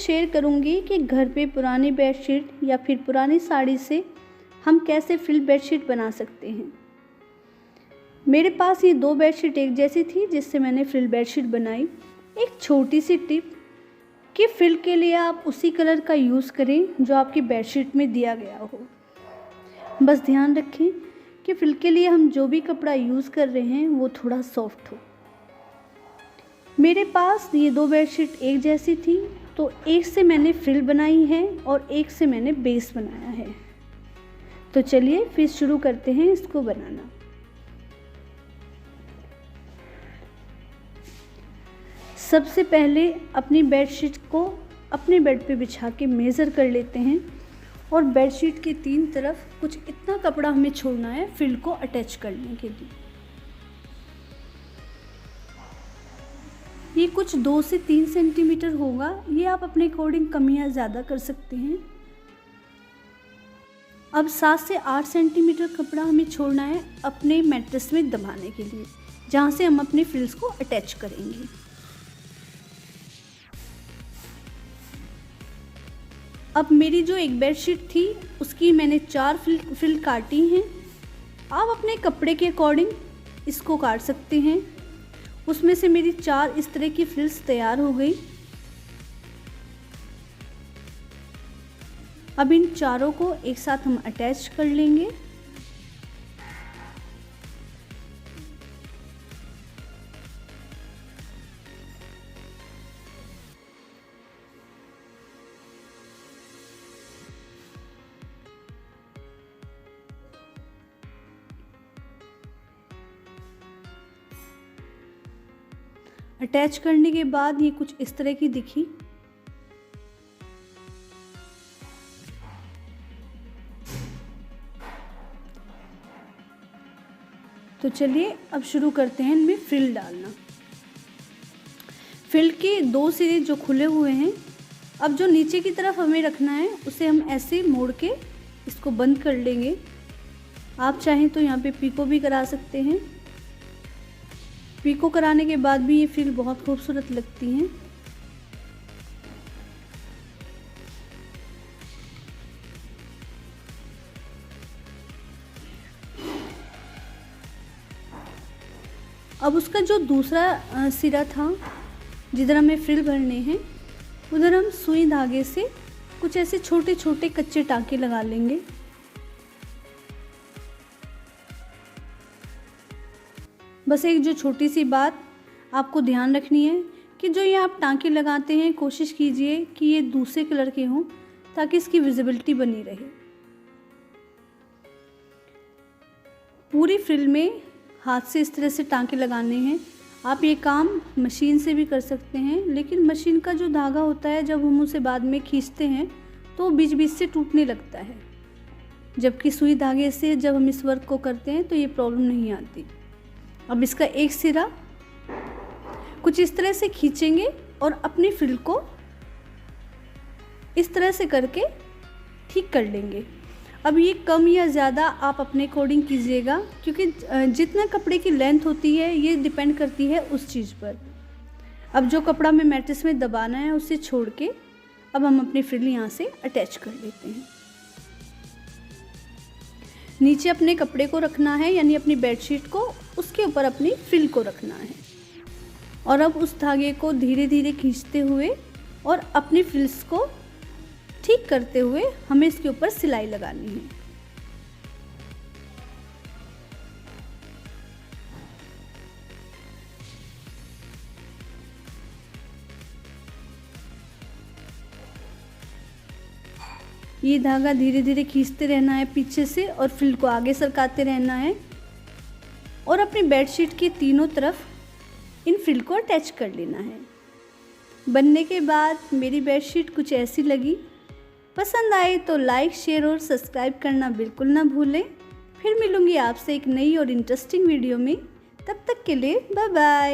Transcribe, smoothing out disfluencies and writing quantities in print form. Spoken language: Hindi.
शेयर करूंगी कि घर पे पुरानी बेडशीट या फिर पुरानी साड़ी से हम कैसे फ्रिल बेडशीट बना सकते हैं। मेरे पास ये 2 बेडशीट एक जैसी थी जिससे मैंने फ्रिल बेडशीट बनाई। एक छोटी सी टिप कि फ्रिल के लिए आप उसी कलर का यूज़ करें जो आपकी बेडशीट में दिया गया हो। बस ध्यान रखें कि फ्रिल के लिए हम जो भी कपड़ा यूज़ कर रहे हैं वो थोड़ा सॉफ्ट हो। मेरे पास ये 2 बेडशीट एक जैसी थी, तो एक से मैंने फ्रिल बनाई है और एक से मैंने बेस बनाया है। तो चलिए फिर शुरू करते हैं इसको बनाना। सबसे पहले अपनी बेडशीट को अपने बेड पे बिछा के मेज़र कर लेते हैं और बेडशीट के 3 तरफ कुछ इतना कपड़ा हमें छोड़ना है फ्रिल को अटैच करने के लिए। ये कुछ 2 से 3 सेंटीमीटर होगा, ये आप अपने अकॉर्डिंग कम या ज़्यादा कर सकते हैं। अब 7 से 8 सेंटीमीटर कपड़ा हमें छोड़ना है अपने मैट्रेस में दबाने के लिए, जहाँ से हम अपने फ्रिल्स को अटैच करेंगे। अब मेरी जो एक बेडशीट थी उसकी मैंने 4 फ्रिल काटी हैं। आप अपने कपड़े के अकॉर्डिंग इसको काट सकते हैं। उसमें से मेरी 4 इस तरह की फ्रिल्स तैयार हो गई। अब इन चारों को एक साथ हम अटैच कर लेंगे। अटैच करने के बाद ये कुछ इस तरह की दिखी। तो चलिए अब शुरू करते हैं इनमें फ्रिल डालना। फ्रिल के 2 सिरे जो खुले हुए हैं, अब जो नीचे की तरफ हमें रखना है उसे हम ऐसे मोड़ के इसको बंद कर लेंगे। आप चाहें तो यहाँ पे पीको भी करा सकते हैं। पीको कराने के बाद भी ये फ्रिल बहुत खूबसूरत लगती हैं। अब उसका जो दूसरा सिरा था जिधर हमें फ्रिल भरने हैं, उधर हम सुई धागे से कुछ ऐसे छोटे छोटे कच्चे टाँके लगा लेंगे। बस एक जो छोटी सी बात आपको ध्यान रखनी है कि जो ये आप टाँके लगाते हैं, कोशिश कीजिए कि ये दूसरे कलर के हों ताकि इसकी विजिबिलिटी बनी रहे। पूरी फ्रिल में हाथ से इस तरह से टाँके लगाने हैं। आप ये काम मशीन से भी कर सकते हैं, लेकिन मशीन का जो धागा होता है जब हम उसे बाद में खींचते हैं तो बीच बीच से टूटने लगता है, जबकि सुई धागे से जब हम इस वर्क को करते हैं तो ये प्रॉब्लम नहीं आती। अब इसका एक सिरा कुछ इस तरह से खींचेंगे और अपनी फ्रिल को इस तरह से करके ठीक कर लेंगे। अब ये कम या ज़्यादा आप अपने अकॉर्डिंग कीजिएगा, क्योंकि जितना कपड़े की लेंथ होती है ये डिपेंड करती है उस चीज़ पर। अब जो कपड़ा हमें मैट्रेस में दबाना है उसे छोड़ के अब हम अपनी फ्रिल यहाँ से अटैच कर लेते हैं। नीचे अपने कपड़े को रखना है, यानी अपनी बेडशीट को, उसके ऊपर अपनी फ्रिल को रखना है और अब उस धागे को धीरे धीरे खींचते हुए और अपनी फ्रिल्स को ठीक करते हुए हमें इसके ऊपर सिलाई लगानी है। ये धागा धीरे धीरे खींचते रहना है पीछे से और फ्रिल को आगे सरकाते रहना है और अपनी बेडशीट के तीनों तरफ इन फ्रिल को अटैच कर लेना है। बनने के बाद मेरी बेडशीट कुछ ऐसी लगी। पसंद आए तो लाइक, शेयर और सब्सक्राइब करना बिल्कुल ना भूलें। फिर मिलूंगी आपसे एक नई और इंटरेस्टिंग वीडियो में। तब तक के लिए बाय बाय।